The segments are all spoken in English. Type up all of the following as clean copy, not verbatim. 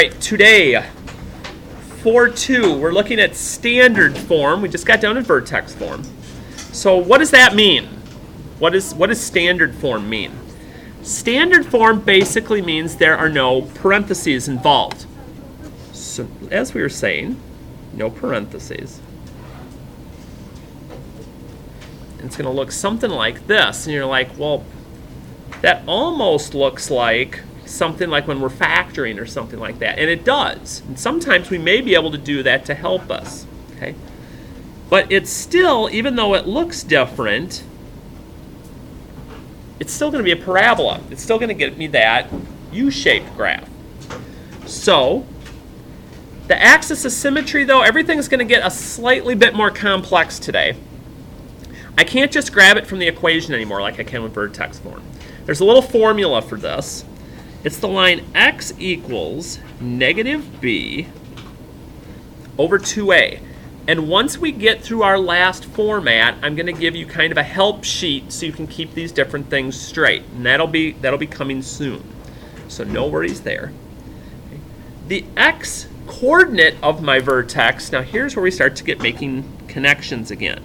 right, today, 4.2, we're looking at standard form. We just got down to vertex form. So what does that mean? What does standard form mean? Standard form basically means there are no parentheses involved. So as we were saying, no parentheses. And it's going to look something like this. And you're like, well, that almost looks like something like when we're factoring or something like that. And it does. And sometimes we may be able to do that to help us. Okay? But it's still, even though it looks different, it's still going to be a parabola. It's still going to get me that U-shaped graph. So the axis of symmetry, though, everything's going to get a slightly bit more complex today. I can't just grab it from the equation anymore like I can with vertex form. There's a little formula for this. It's the line x equals negative b over 2a. And once we get through our last format, I'm going to give you kind of a help sheet so you can keep these different things straight. And that'll be coming soon. So no worries there. Okay. The x coordinate of my vertex, now here's where we start to get making connections again,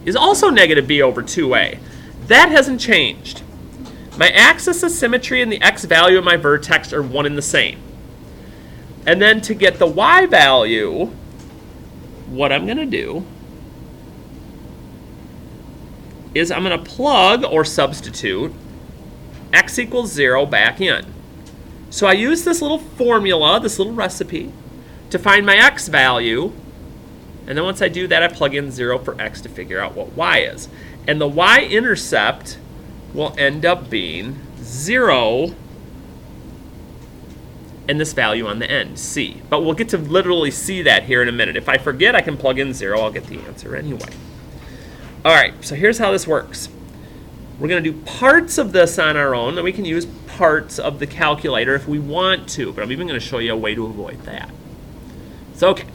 is also negative b over 2a. That hasn't changed. My axis of symmetry and the x value of my vertex are one and the same. And then to get the y value, what I'm going to do is I'm going to plug or substitute x equals 0 back in. So I use this little formula, this little recipe, to find my x value. And then once I do that, I plug in 0 for x to figure out what y is. And the y-intercept will end up being 0 and this value on the end, c. But we'll get to literally see that here in a minute. If I forget, I can plug in 0. I'll get the answer anyway. All right, so here's how this works. We're going to do parts of this on our own, and we can use parts of the calculator if we want to, but I'm even going to show you a way to avoid that. So, okay,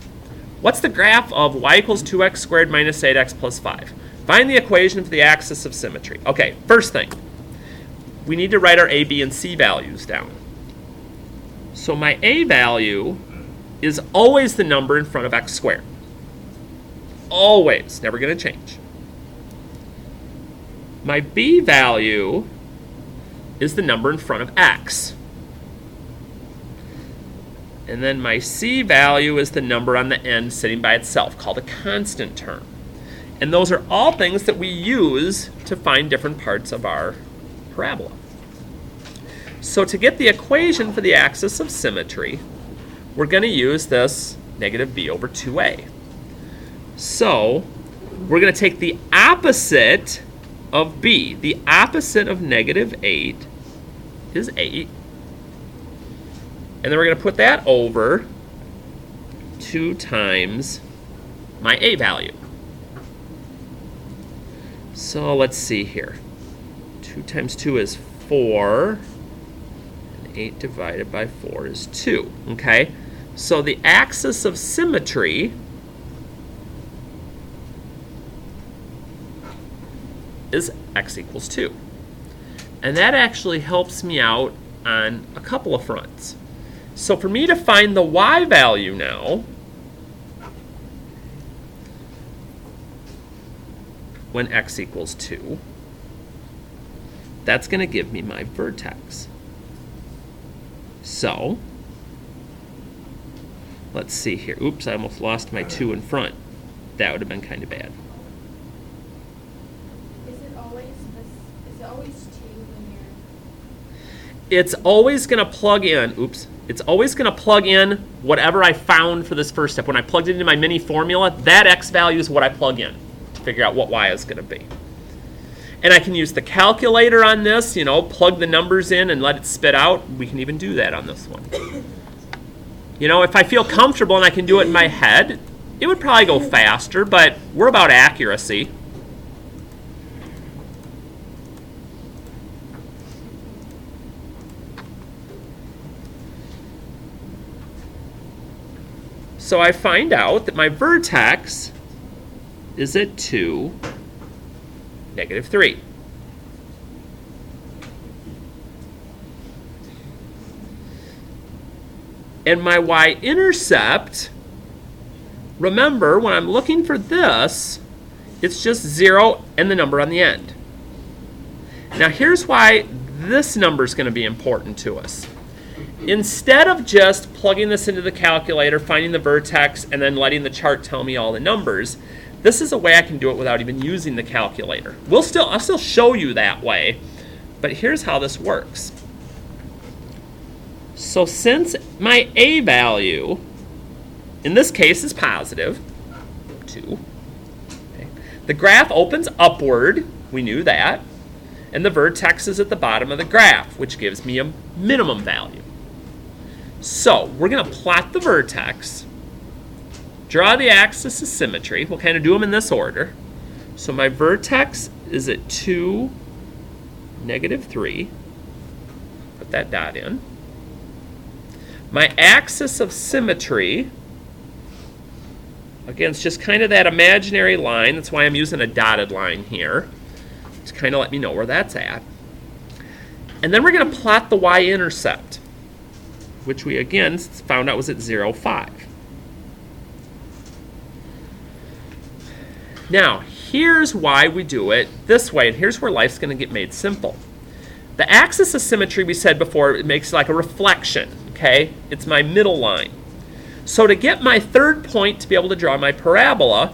what's the graph of y equals 2x squared minus 8x plus 5? Find the equation for the axis of symmetry. Okay, first thing, we need to write our a, b, and c values down. So my a value is always the number in front of x squared. Always, never going to change. My b value is the number in front of x. And then my c value is the number on the end sitting by itself, called a constant term. And those are all things that we use to find different parts of our parabola. So to get the equation for the axis of symmetry, we're going to use this negative b over 2a. So we're going to take the opposite of b. The opposite of negative 8 is 8. And then we're going to put that over 2 times my a value. So let's see here. 2 times 2 is 4. And 8 divided by 4 is 2. Okay? So the axis of symmetry is x equals 2. And that actually helps me out on a couple of fronts. So for me to find the y value now, when x equals 2, that's going to give me my vertex. So, let's see here. Oops, I almost lost my 2 in front. That would have been kind of bad. Is it always 2 when you're... It's always going to plug in, it's always going to plug in whatever I found for this first step. When I plugged it into my mini formula, that x value is what I plug in to figure out what y is going to be. And I can use the calculator on this, plug the numbers in and let it spit out. We can even do that on this one. If I feel comfortable and I can do it in my head, it would probably go faster, but we're about accuracy. So I find out that my vertex is at 2, negative 3. And my y-intercept, remember, when I'm looking for this, it's just 0 and the number on the end. Now here's why this number is going to be important to us. Instead of just plugging this into the calculator, finding the vertex, and then letting the chart tell me all the numbers, this is a way I can do it without even using the calculator. I'll still show you that way, but here's how this works. So since my A value, in this case, is positive, 2, okay, the graph opens upward, we knew that, and the vertex is at the bottom of the graph, which gives me a minimum value. So we're going to plot the vertex, draw the axis of symmetry. We'll kind of do them in this order. So my vertex is at 2, -3. Put that dot in. My axis of symmetry, again, it's just kind of that imaginary line. That's why I'm using a dotted line here to kind of let me know where that's at. And then we're going to plot the y-intercept, which we, again, found out was at 0, 5. Now, here's why we do it this way, and here's where life's going to get made simple. The axis of symmetry, we said before, it makes like a reflection, okay? It's my middle line. So to get my third point to be able to draw my parabola,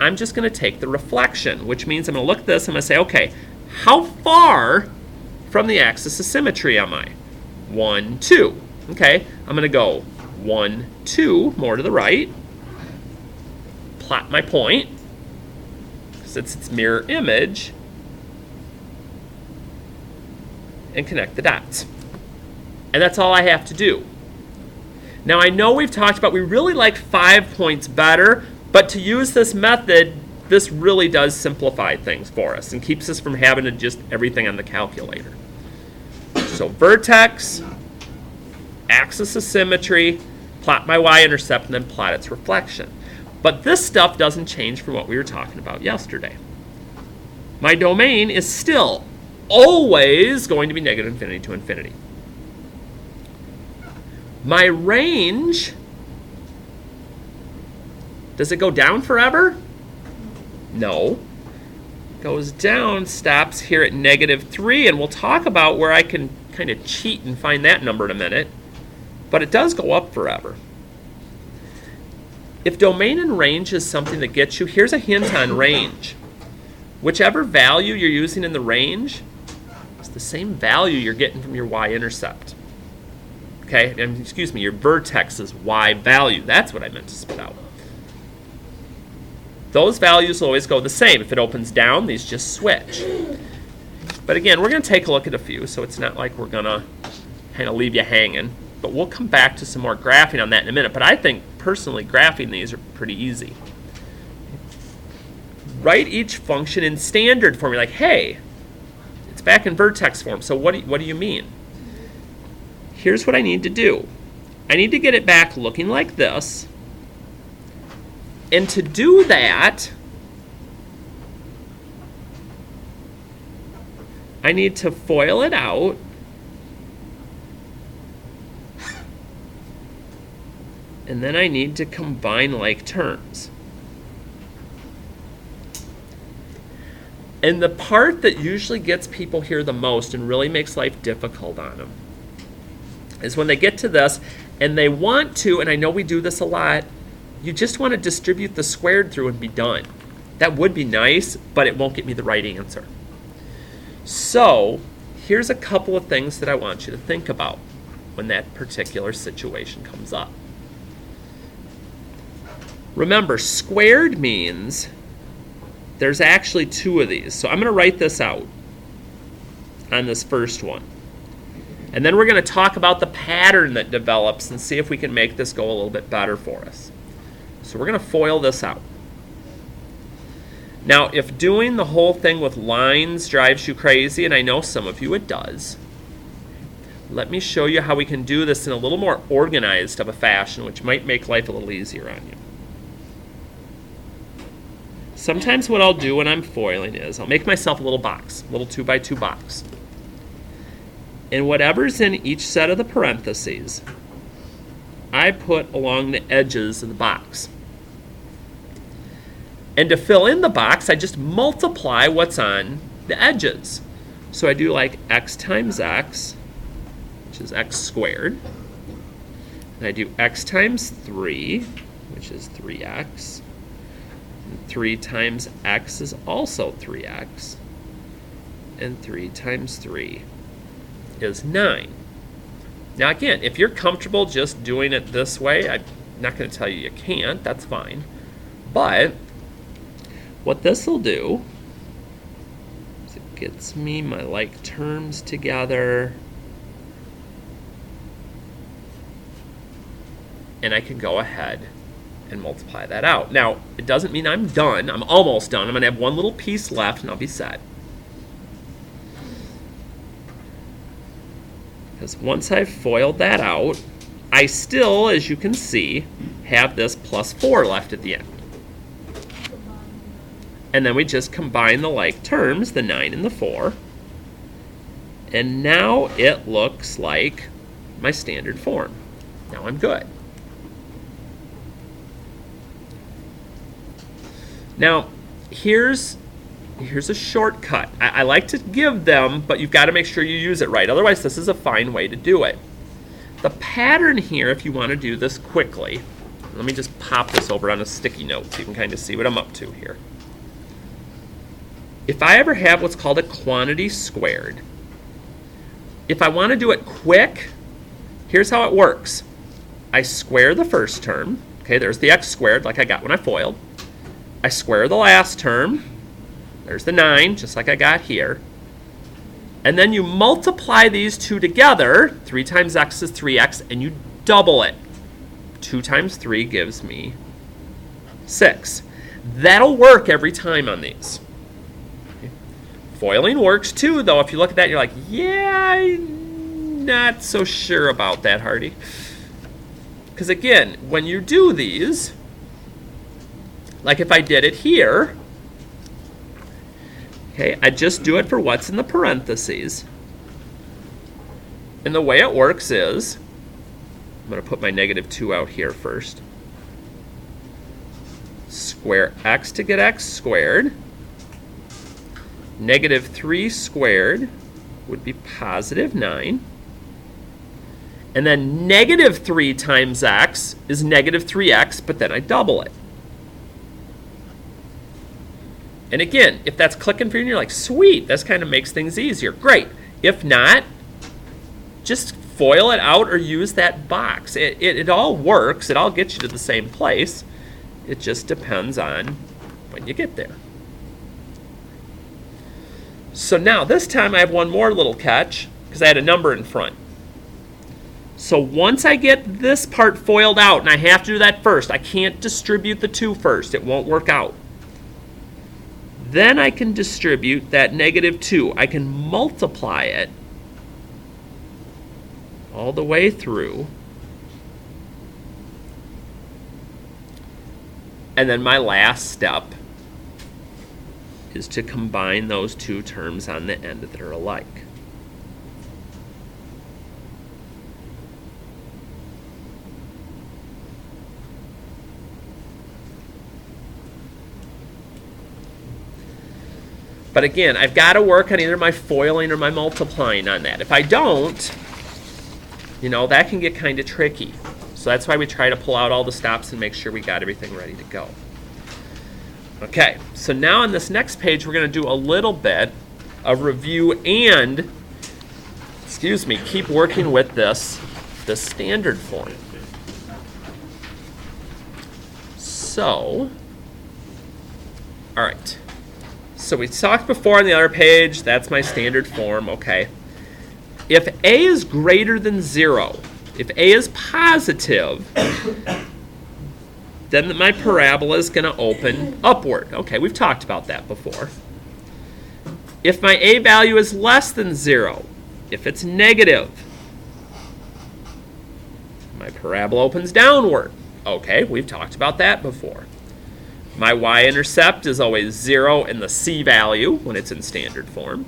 I'm just going to take the reflection, which means I'm going to look at this, I'm going to say, okay, how far from the axis of symmetry am I? 1, 2. Okay, I'm going to go 1, 2, more to the right, plot my point, because it's its mirror image, and connect the dots. And that's all I have to do. Now I know we've talked about we really like 5 points better, but to use this method, this really does simplify things for us and keeps us from having to just everything on the calculator. So vertex, axis of symmetry, plot my y-intercept, and then plot its reflection. But this stuff doesn't change from what we were talking about yesterday. My domain is still always going to be -infinity to infinity. My range, does it go down forever? No. It goes down, stops here at -3, and we'll talk about where I can kind of cheat and find that number in a minute. But it does go up forever. If domain and range is something that gets you, here's a hint on range. Whichever value you're using in the range is the same value you're getting from your y-intercept. Okay, and excuse me, your vertex's y value. That's what I meant to spit out. Those values will always go the same. If it opens down, these just switch. But again, we're going to take a look at a few, so it's not like we're going to kind of leave you hanging. But we'll come back to some more graphing on that in a minute. But I think, personally, graphing these are pretty easy. Write each function in standard form. You're like, hey, it's back in vertex form, so what do you mean? Here's what I need to do. I need to get it back looking like this. And to do that, I need to FOIL it out. And then I need to combine like terms. And the part that usually gets people here the most and really makes life difficult on them is when they get to this and they want to, and I know we do this a lot, you just want to distribute the squared through and be done. That would be nice, but it won't get me the right answer. So here's a couple of things that I want you to think about when that particular situation comes up. Remember, squared means there's actually 2 of these. So I'm going to write this out on this first one. And then we're going to talk about the pattern that develops and see if we can make this go a little bit better for us. So we're going to FOIL this out. Now, if doing the whole thing with lines drives you crazy, and I know some of you it does, let me show you how we can do this in a little more organized of a fashion, which might make life a little easier on you. Sometimes what I'll do when I'm foiling is I'll make myself a little box, a little 2x2 box. And whatever's in each set of the parentheses, I put along the edges of the box. And to fill in the box, I just multiply what's on the edges. So I do like x times x, which is x squared. And I do x times 3, which is 3x. And 3 times x is also 3x. And 3 times 3 is 9. Now again, if you're comfortable just doing it this way, I'm not going to tell you can't, that's fine. But what this will do is it gets me my like terms together. And I can go ahead and multiply that out. Now, it doesn't mean I'm done. I'm almost done. I'm going to have one little piece left and I'll be set. Because once I've foiled that out, I still, as you can see, have this plus 4 left at the end. And then we just combine the like terms, the 9 and the 4. And now it looks like my standard form. Now I'm good. Now, here's a shortcut. I like to give them, but you've got to make sure you use it right. Otherwise, this is a fine way to do it. The pattern here, if you want to do this quickly, let me just pop this over on a sticky note so you can kind of see what I'm up to here. If I ever have what's called a quantity squared, if I want to do it quick, here's how it works. I square the first term. Okay, there's the x squared like I got when I foiled. I square the last term. There's the 9, just like I got here. And then you multiply these two together. 3 times x is 3x, and you double it. 2 times 3 gives me 6. That'll work every time on these. Okay. Foiling works too, though. If you look at that, you're like, yeah, I'm not so sure about that, Harty. Because again, when you do these, like if I did it here, okay, I just do it for what's in the parentheses. And the way it works is, I'm going to put my -2 out here first. Square x to get x squared. -3 squared would be +9. And then -3 times x is -3x, but then I double it. And again, if that's clicking for you and you're like, sweet, this kind of makes things easier, great. If not, just foil it out or use that box. It all works. It all gets you to the same place. It just depends on when you get there. So now this time I have one more little catch because I had a number in front. So once I get this part foiled out, and I have to do that first, I can't distribute the 2 first. It won't work out. Then I can distribute that -2. I can multiply it all the way through. And then my last step is to combine those 2 terms on the end that are alike. But again, I've got to work on either my foiling or my multiplying on that. If I don't, you know, that can get kind of tricky. So that's why we try to pull out all the stops and make sure we got everything ready to go. Okay, so now on this next page, we're going to do a little bit of review and, keep working with the standard form. So, all right. So we talked before on the other page, that's my standard form, okay. If a is greater than 0, if a is positive, then my parabola is going to open upward. Okay, we've talked about that before. If my a value is less than 0, if it's negative, my parabola opens downward. Okay, we've talked about that before. My y-intercept is always 0 in the c value when it's in standard form.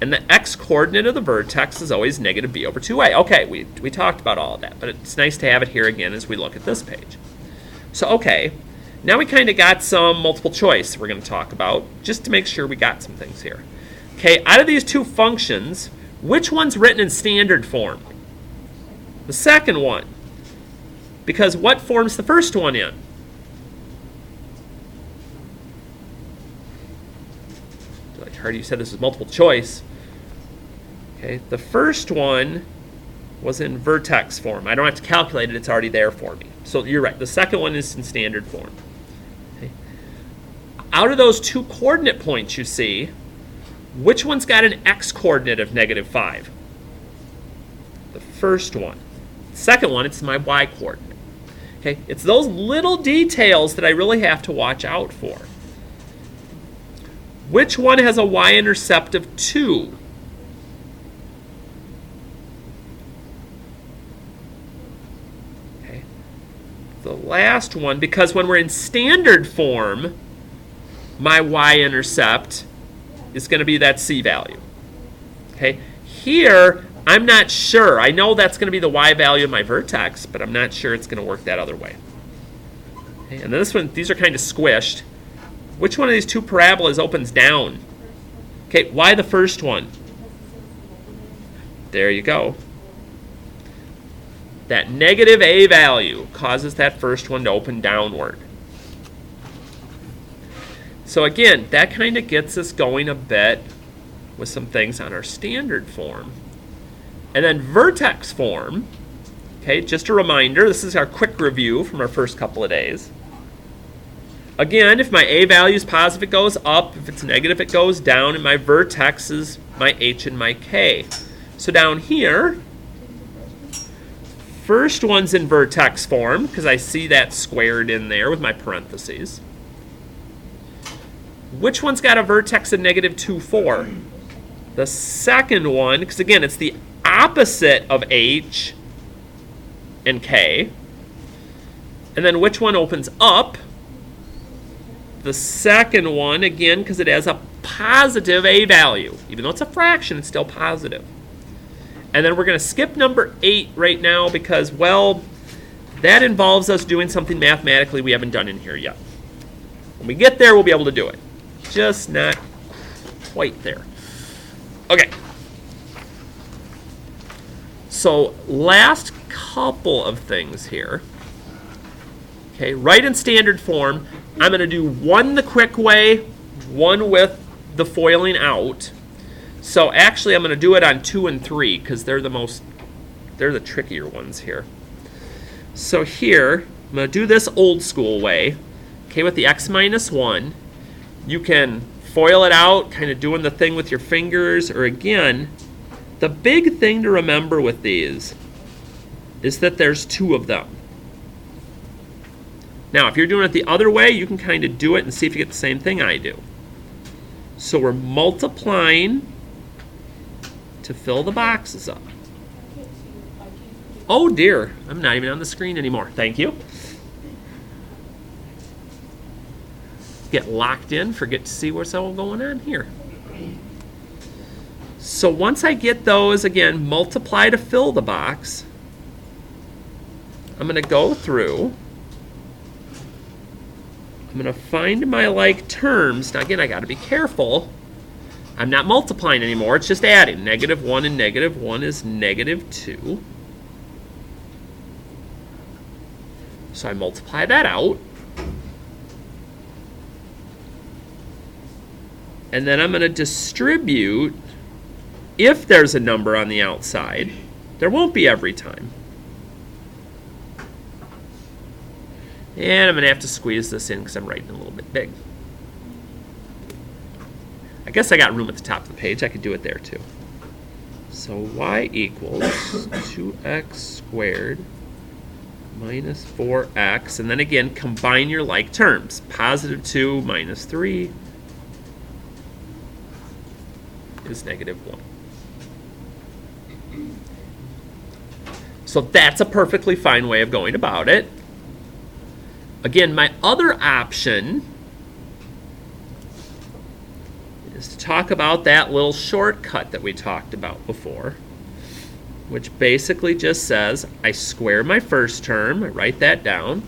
And the x-coordinate of the vertex is always negative b over 2a. Okay, we talked about all of that, but it's nice to have it here again as we look at this page. So, okay, now we kind of got some multiple choice we're going to talk about, just to make sure we got some things here. Okay, out of these two functions, which one's written in standard form? The second one. Because what form's the first one in? Like Harty, you said this is multiple choice. Okay, the first one was in vertex form. I don't have to calculate it, it's already there for me. So you're right, the second one is in standard form. Okay. Out of those two coordinate points you see, which one's got an x-coordinate of negative 5? The first one. The second one, it's my y-coordinate. Okay, it's those little details that I really have to watch out for. Which one has a y-intercept of 2? The last one, because when we're in standard form, my y-intercept is going to be that c value. Okay, here I'm not sure. I know that's going to be the y value of my vertex, but I'm not sure it's going to work that other way. Okay, and then this one, these are kind of squished. Which one of these two parabolas opens down? Okay, why the first one? There you go. That negative a value causes that first one to open downward. So again, that kind of gets us going a bit with some things on our standard form. And then vertex form, okay, just a reminder, this is our quick review from our first couple of days. Again, if my a value is positive, it goes up. If it's negative, it goes down. And my vertex is my h and my k. So down here, first one's in vertex form, because I see that squared in there with my parentheses. Which one's got a vertex of negative 2, 4? The second one, because again, it's the opposite of h and k. And then which one opens up? The second one, again, because it has a positive a value. Even though it's a fraction, it's still positive. And then we're going to skip number 8 right now because, well, that involves us doing something mathematically we haven't done in here yet. When we get there, we'll be able to do it. Just not quite there. Okay. So last couple of things here. Okay, right in standard form, I'm going to do one the quick way, one with the foiling out. So actually, I'm going to do it on 2 and 3 because they're the trickier ones here. So here, I'm going to do this old school way. Okay, with the x minus 1, you can foil it out, kind of doing the thing with your fingers, or again, the big thing to remember with these is that there's 2 of them. Now, if you're doing it the other way, you can kind of do it and see if you get the same thing I do. So we're multiplying to fill the boxes up. Oh dear, I'm not even on the screen anymore. Thank you. Get locked in, forget to see what's all going on here. So once I get those, again, multiply to fill the box, I'm going to go through. I'm going to find my like terms. Now again, I got to be careful. I'm not multiplying anymore, it's just adding. Negative 1 and negative 1 is negative 2. So I multiply that out. And then I'm going to distribute if there's a number on the outside. There won't be every time. And I'm going to have to squeeze this in because I'm writing a little bit big. I guess I got room at the top of the page. I could do it there too. So y equals 2x squared minus 4x. And then again, combine your like terms. Positive 2 minus 3 is negative 1. So that's a perfectly fine way of going about it. Again, my other option is to talk about that little shortcut that we talked about before, which basically just says I square my first term, I write that down.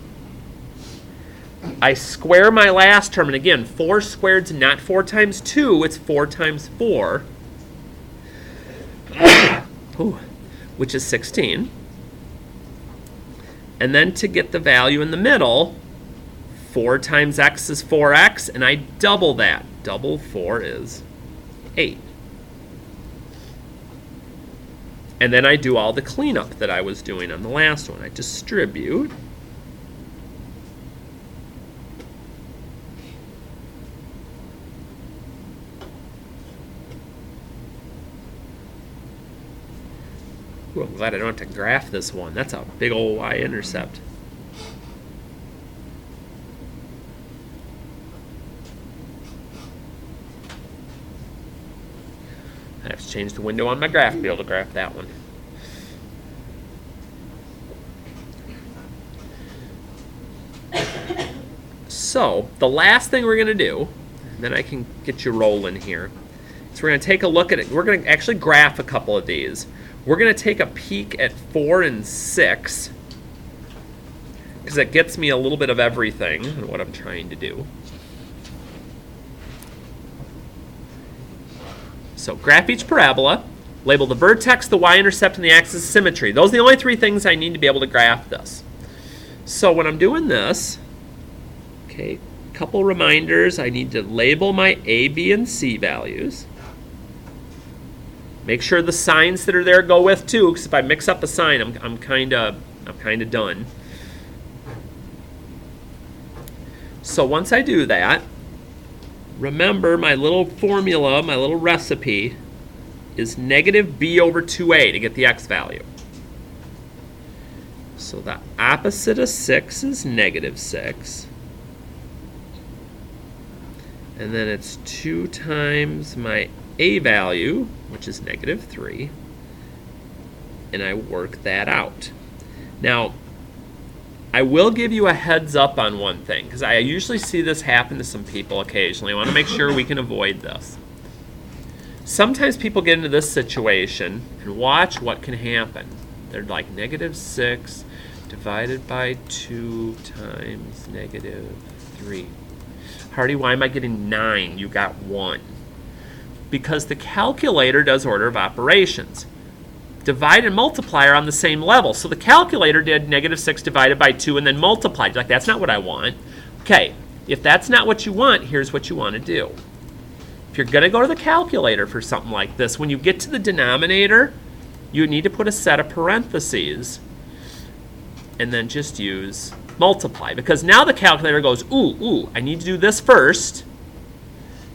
I square my last term, and again, 4 squared is not 4 times 2, it's 4 times 4, which is 16. And then to get the value in the middle, 4 times x is 4x, and I double that. Double 4 is 8. And then I do all the cleanup that I was doing on the last one. I distribute. Ooh, I'm glad I don't have to graph this one. That's a big old Y-intercept. I have to change the window on my graph to be able to graph that one. So, the last thing we're going to do, and then I can get you rolling here, is we're going to take a look at it. We're going to actually graph a couple of these. We're going to take a peek at 4 and 6, because it gets me a little bit of everything and what I'm trying to do. So graph each parabola, label the vertex, the y-intercept, and the axis of symmetry. Those are the only 3 things I need to be able to graph this. So when I'm doing this, okay, a couple reminders. I need to label my A, B, and C values. Make sure the signs that are there go with too, because if I mix up a sign, I'm kind of done. So once I do that, remember my little formula, my little recipe, is negative b over 2a to get the x value. So the opposite of 6 is negative 6. And then it's 2 times my a value, which is negative 3. And I work that out. Now, I will give you a heads up on one thing, because I usually see this happen to some people occasionally. I want to make sure we can avoid this. Sometimes people get into this situation, and watch what can happen. They're like negative 6 divided by 2 times negative 3. Harty, why am I getting 9? You got 1. Because the calculator does order of operations. Divide and multiply are on the same level. So the calculator did negative 6 divided by 2 and then multiplied. You're like, that's not what I want. Okay, if that's not what you want, here's what you want to do. If you're going to go to the calculator for something like this, when you get to the denominator, you need to put a set of parentheses and then just use multiply. Because now the calculator goes, ooh, I need to do this first.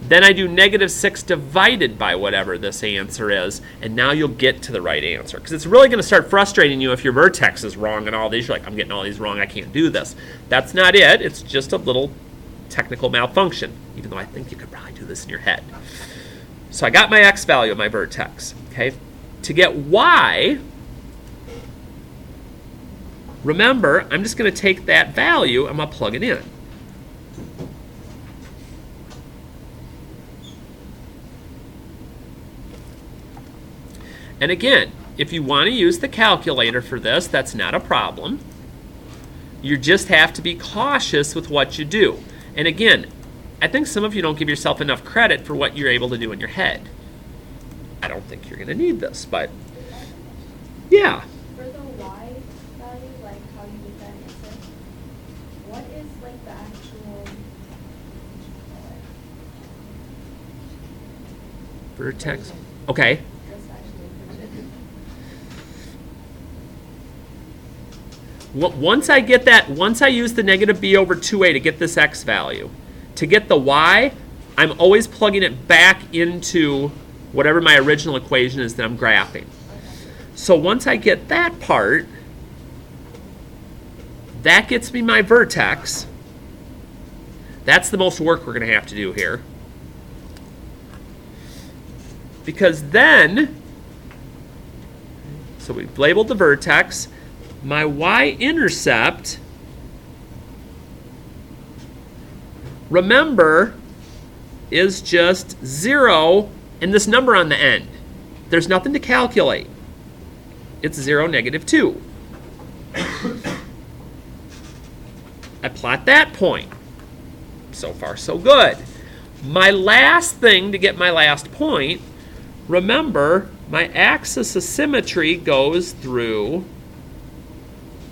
Then I do negative 6 divided by whatever this answer is, and now you'll get to the right answer. Because it's really going to start frustrating you if your vertex is wrong and all these. You're like, I'm getting all these wrong, I can't do this. That's not it. It's just a little technical malfunction, even though I think you could probably do this in your head. So I got my x value of my vertex. Okay, to get y, remember, I'm just going to take that value, I'm going to plug it in. And again, if you want to use the calculator for this, that's not a problem. You just have to be cautious with what you do. And again, I think some of you don't give yourself enough credit for what you're able to do in your head. I don't think you're going to need this, but yeah. For the y value, like how you did that answer, what is like the actual Vertex. Okay. Once I get that, once I use the negative b over 2a to get this x value, to get the y, I'm always plugging it back into whatever my original equation is that I'm graphing. So once I get that part, that gets me my vertex. That's the most work we're going to have to do here. Because then, so we've labeled the vertex. My y-intercept, remember, is just 0 and this number on the end. There's nothing to calculate. It's 0, -2. I plot that point. So far, so good. My last thing to get my last point, remember, my axis of symmetry goes through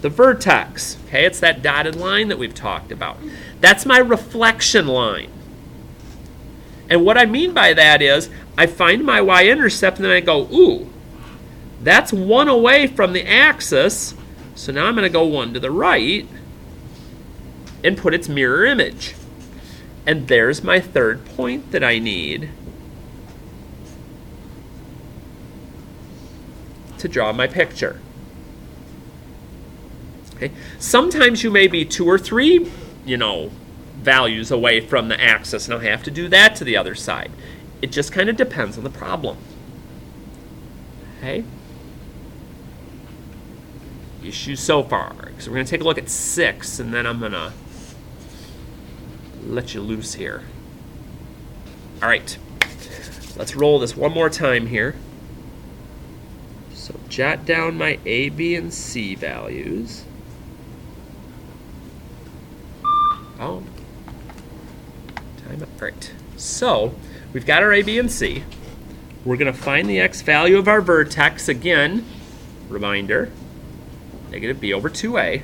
the vertex. Okay, it's that dotted line that we've talked about. That's my reflection line. And what I mean by that is, I find my y-intercept and then I go, ooh, that's 1 away from the axis, so now I'm going to go 1 to the right and put its mirror image. And there's my third point that I need to draw my picture. Okay. Sometimes you may be 2 or 3, values away from the axis, and I'll have to do that to the other side. It just kind of depends on the problem. Okay. Issues so far. So we're going to take a look at 6, and then I'm going to let you loose here. All right. Let's roll this one more time here. So jot down my A, B, and C values. Oh. Time up. All right. So we've got our A, B, and C. We're going to find the x value of our vertex. Again, reminder, -b over 2a.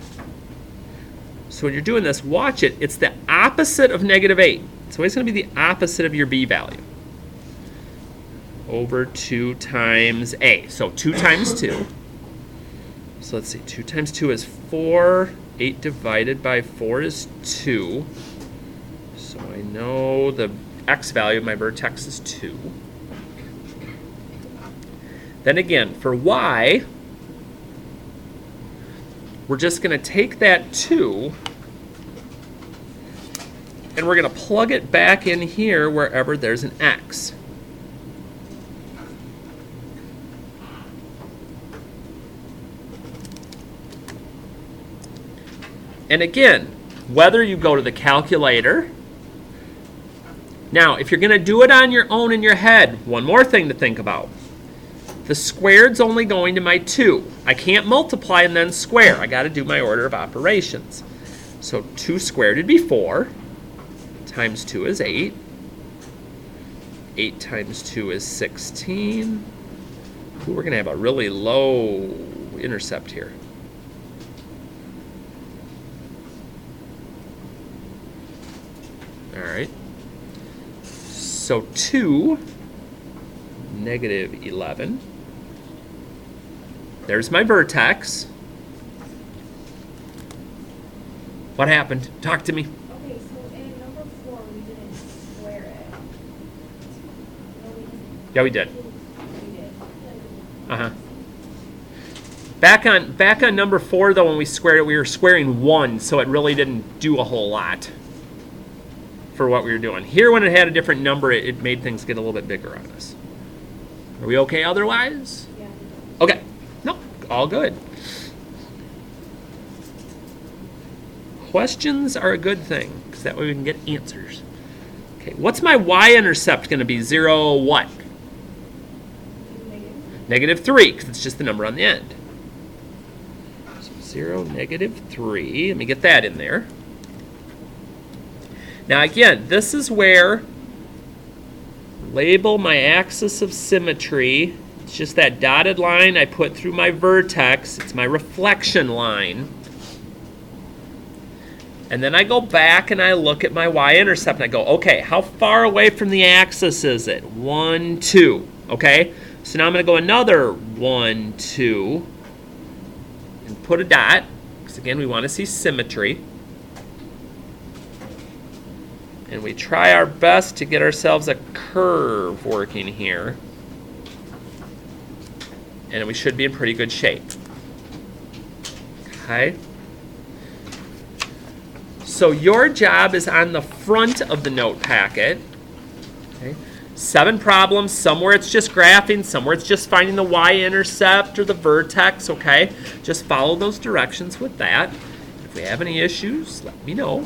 So when you're doing this, watch it. It's the opposite of -8. It's always going to be the opposite of your b value. Over 2 times a. So 2 times 2. So let's see. 2 times 2 is 4. 8 divided by 4 is 2. So I know the x value of my vertex is 2. Then again, for y, we're just going to take that 2 and we're going to plug it back in here wherever there's an x. And again, whether you go to the calculator. Now, if you're going to do it on your own in your head, one more thing to think about. The squared's only going to my 2. I can't multiply and then square. I got to do my order of operations. So 2 squared would be 4. Times 2 is 8. 8 times 2 is 16. Ooh, we're going to have a really low intercept here. All right. So 2, -11. There's my vertex. What happened? Talk to me. Okay, so in number 4, we didn't square it. No, we didn't. Yeah, we did. We did. Uh-huh. Back on number 4, though, when we squared it, we were squaring 1, so it really didn't do a whole lot for what we were doing. Here, when it had a different number, it made things get a little bit bigger on us. Are we okay otherwise? Yeah. Okay. No, all good. Questions are a good thing, because that way we can get answers. Okay, what's my y-intercept going to be? 0 what? -3, because it's just the number on the end. So 0, -3. Let me get that in there. Now again, this is where label my axis of symmetry. It's just that dotted line I put through my vertex. It's my reflection line. And then I go back and I look at my y-intercept and I go, okay, how far away from the axis is it? 1, 2. Okay? So now I'm going to go another 1, 2 and put a dot, because again, we want to see symmetry. And we try our best to get ourselves a curve working here. And we should be in pretty good shape. Okay? So your job is on the front of the note packet. Okay? 7 problems. Somewhere it's just graphing. Somewhere it's just finding the y-intercept or the vertex. Okay? Just follow those directions with that. If we have any issues, let me know.